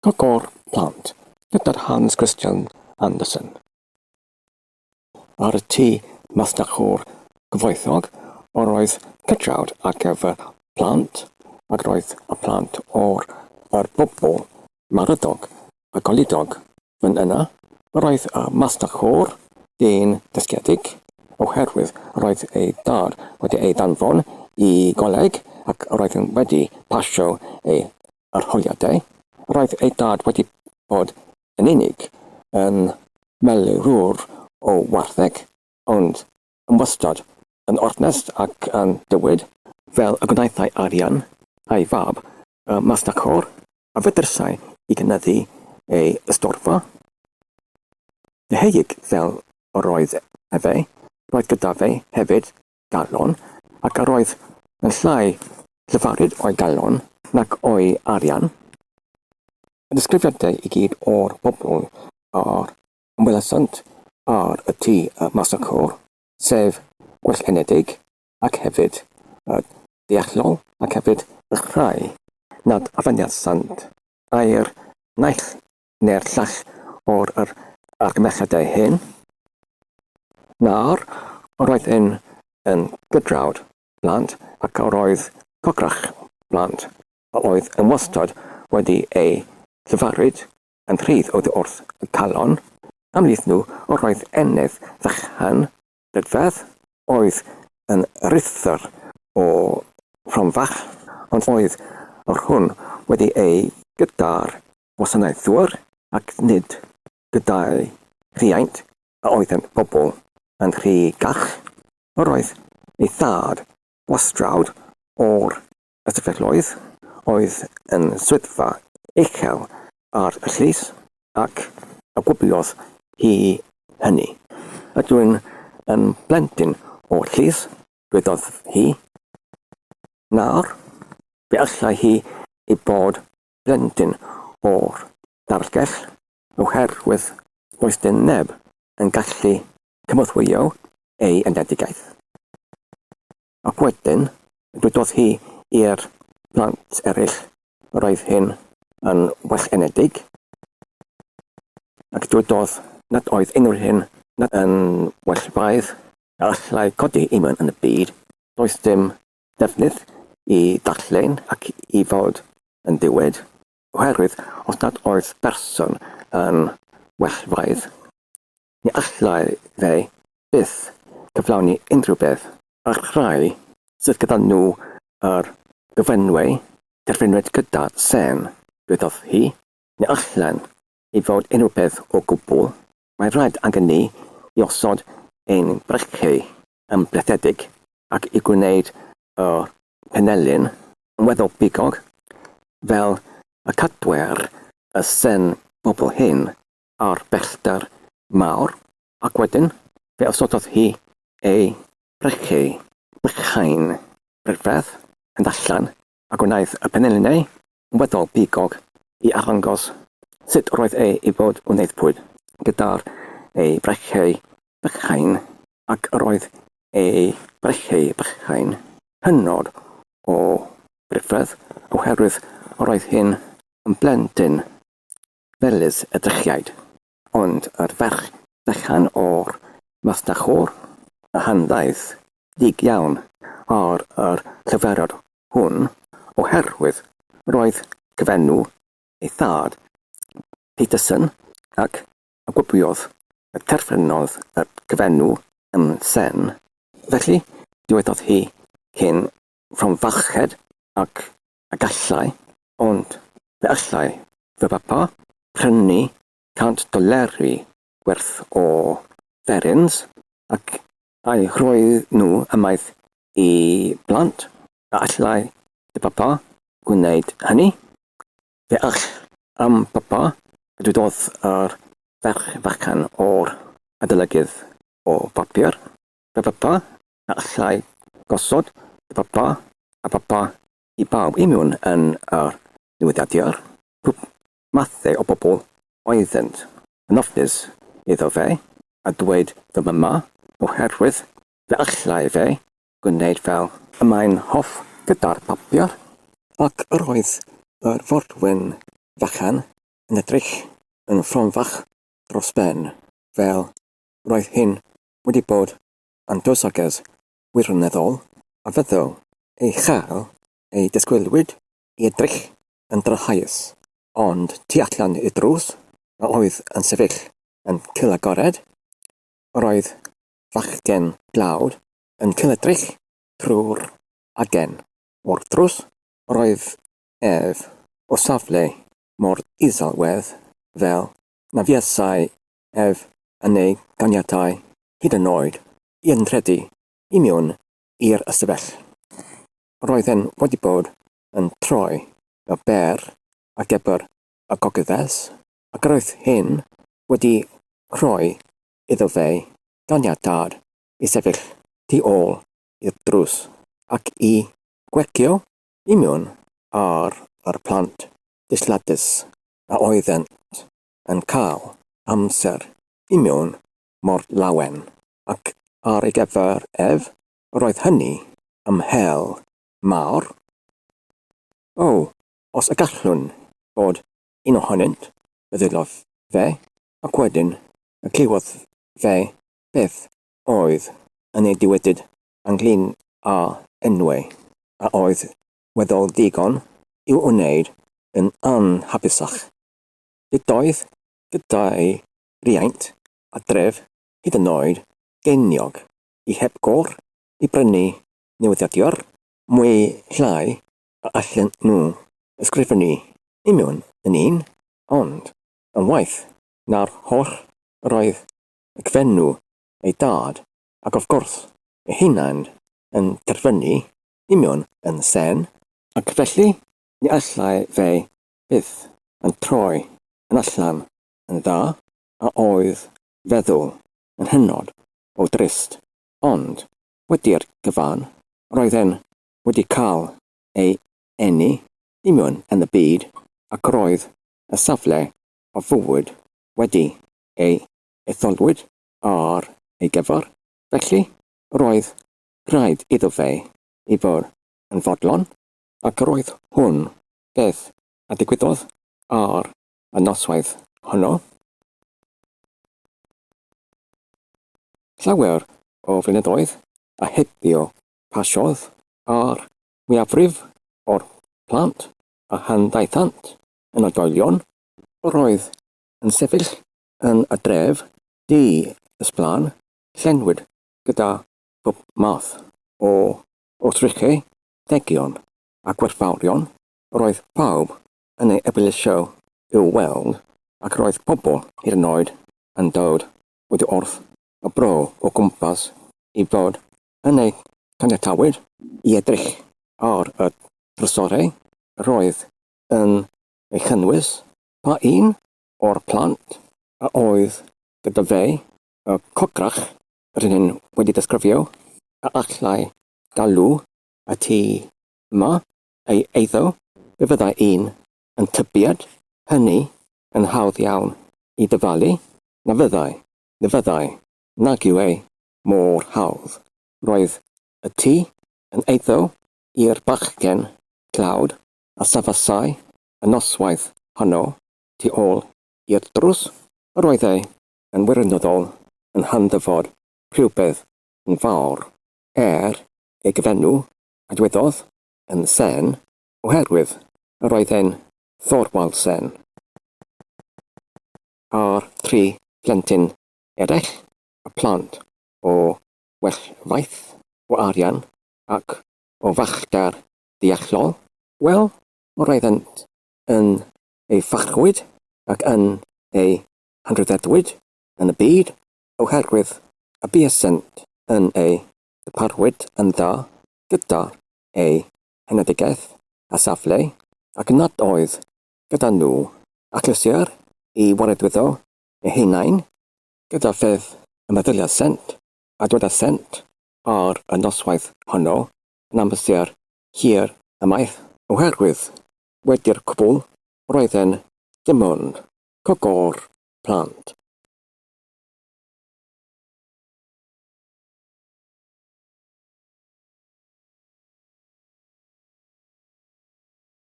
Cogor plant gyda'r Hans Christian Andersen. Ar y tŷ masnachwr gyfoethog, o'r oedd cydrawd ar gyfer plant, ac roedd y plant o'r bobl maradog a golidog yn yna. Roedd y masnachwr dyn dysgiedig, oherwydd roedd ei dad wedi ei danfon i goleg ac roedd yn wedi pasio ei arholiadau. Roedd ei dad wedi bod yn unig yn melwr o wartheg, ond yn wastad yn ornest ac yn dywyd, fel y gwnaethau arian a'i fab, y masnachwr, a fedrysau i gynyddu ei ystorfa. Deheuig fel roedd efe, roedd gyda fe hefyd galon, ac roedd yn llai llyfarid o'i galon nac o'i arian. Y disgrifiadau i gyd o'r bobl ar ymwelesant ar y tŷ y masnachwr, sef gwellhenedig ac hefyd deallol ac hefyd y rhai nad afaniasant a'r naill neu'r llall o'r argymelliadau hyn. Nawr, roedd yn gydrawd blant ac roedd cograch blant oedd yn wastad wedi ei llyfarid yn rhydd oedd wrth y calon. Amlith nhw roedd ennydd ddechan rydfedd, oedd yn rythr o rhomfach, ond oedd o'r hwn wedi ei gyda'r wasanaethwr ac nid gyda'i rhiaint a oedd yn bobl yn rhy gach. Roedd ei thad wastrawd o'r ystafellwydd, oedd yn swyddfa uchel ar y llys ac y gwybiodd hi hynny. Ydw'n yn blentyn o'r llys, dwedodd hi. Nawr, fe allai hi ei bod blentyn o'r darlgell, oherwydd does dim neb yn gallu cymwthwyo ei ynedigaeth. Ac wedyn, dwedodd hi i'r plant eraill roedd hyn yn wellhenedig, ac dwedodd nad oedd unrhyw hyn nad yn wellfaidd a allai codi unrhyw yn y byd. Does dim defnydd i darllen ac i fod yn dywed, oherwydd os nad oedd berson yn wellfaidd, ni allai fe byth cyflawni unrhyw beth. A'r rhai sydd gyda nhw yr gyfenwau terfynwyd gyda sen, dwedodd hi, ni allan i fod unrhyw beth o gwbl. Mae rhaid angen ni i osod ein brechau yn blethedig ac i gwneud y penelyn yn weddol bigog, fel y cadwer y sen bobl hyn ar bellter mawr, ac wedyn fe osododd hi ei brechau bychain rhyfedd yn allan a gwnaeth y penelynau yn weddol bigog i arangos sut roedd i fod wneithpwyd gyda'r ei brechau bychain, ac roedd ei brechau bychain hynod o rhyfedd, oherwydd roedd hyn yn blentyn felys y drychiaid, ond yr ferch ddechan o'r masnachwr, y handdaeth dig iawn ar yr llyferod hwn, oherwydd roedd gyfenw ei thad Andersen ac y gwybiodd y terfynodd y gyfenw yn sen. Felly, diweddodd hi cyn rhomfached ac y gallau, ond fe allai fy papa prynu $100 werth o dderins ac a'i rhoi nhw ymaith i blant, a allai dy papa gwneud hynny. Fe all am papa dwedodd yr ferch fachan o'r adolygydd o bapur. Fe papa a allai gosod dy papa a papa i bawb imiwn yn yr newyddiadau. Pwy mathau o bobl oeddent yn ofnus iddo fe a dweud fy mama, oherwydd fe allai fe gwneud fel y mae'n hoff gyda'r bapur, ac yr oedd yr fordwyn fachan yn edrych yn ffronfach dros ben, fel roedd hyn wedi bod yn dywysoges wirioneddol a fyddo ei chael ei disgwylwyd i edrych yn drychais, ond tu allan i'r drws a oedd yn sefyll yn cylagored, roedd fachgen dlawd yn cyledrych trwy'r agen o'r drws. Roedd ef o safle mor iselwedd fel na fuasai ef yn ei ganiatau hyd yn oed i entredu I mewn i'r ystafell. Roedd e'n wedi bod yn troi y ber ar gyfer y gogyddes, ac roedd hyn wedi rhoi iddo fe ganiatad I sefyll tu ôl i'r drws ac I gwecio I mewn ar yr plant disgladus a oeddent yn cael amser I mewn mor lawen, ac ar ei gyfer ef, roedd hynny ymhel mawr. Os y gallwn bod un ohonynt feddylodd fe, ac wedyn y clywodd fe beth oedd yn ei diwedyd ynglyn â enwau a oedd weddol digon i'w wneud yn anhapusach. Nid oedd gyda'i riaint a dref hyd yn oed geiniog I hebgor I brynu newyddiadwyr mwy llai a allan nhw ysgrifennu I mewn yn un, ond yn waith na'r holl roedd y cyfenw ei dad ac of gwrs ei hunain yn terfynu I mewn yn sen, ac felly ni allai fe byth yn troi yn allan yn dda a oedd feddwl yn hynod o drist, ond wedi'r gyfan roedd e'n wedi cael ei eni I mewn yn y byd ac roedd y safle o fywyd wedi ei etholwyd ar ei gyfer, felly roedd rhaid iddo fe I fod yn fodlon, ac roedd hwn beth a digwyddodd ar y noswaith honno. Llawer o flynyddoedd a hebio pasiodd ar mwyafrif o'r plant a handaethant yn oedolion roedd yn sefyll yn y dref di ysblan llenwyd gyda bob math o wrthrychau, degion a gwerthfawrion. Roedd pawb yn ei ebylusio i'w weld ac roedd pobl hyd yn oed yn dod wedi wrth y bro o gwmpas I fod yn ei caniatawyd I edrych ar y drysorau. Roedd yn ei chynnwys pa un o'r plant a oedd gyda fe y cograch yr hyn wedi disgrifio a allai galw y tŷ yma ei eiddo. Fe fyddai un yn tybiad hynny yn hawdd iawn I dyfalu na fyddai nag yw ei mor hawdd. Roedd y tŷ yn eiddo i'r bachgen tlawd a saffasau y noswaith honno tu ôl i'r drws. Roedd ei yn wirioneddol yn handdyfod rhywbeth yn fawr ei gyfenw a dwedodd yn sen oherwydd roedd e'n thorwal sen. A'r 3 plentyn eraill y plant o wellfaith o arian ac o fachgar deallol. Wel, roeddent yn ei fachwyd ac yn ei handryddeddwyd yn y byd oherwydd y buasent yn ei ddarparwyd yn dda gyda ei henedigaeth a safle ac nad oedd gyda nhw achlysur I waredwyddo eu hunain gyda ffedd y meddyliau sent a dod â sent ar y noswaith honno yn amser hir ymaith oherwydd wedi'r cwbl roedd e'n dim ond Cogor plant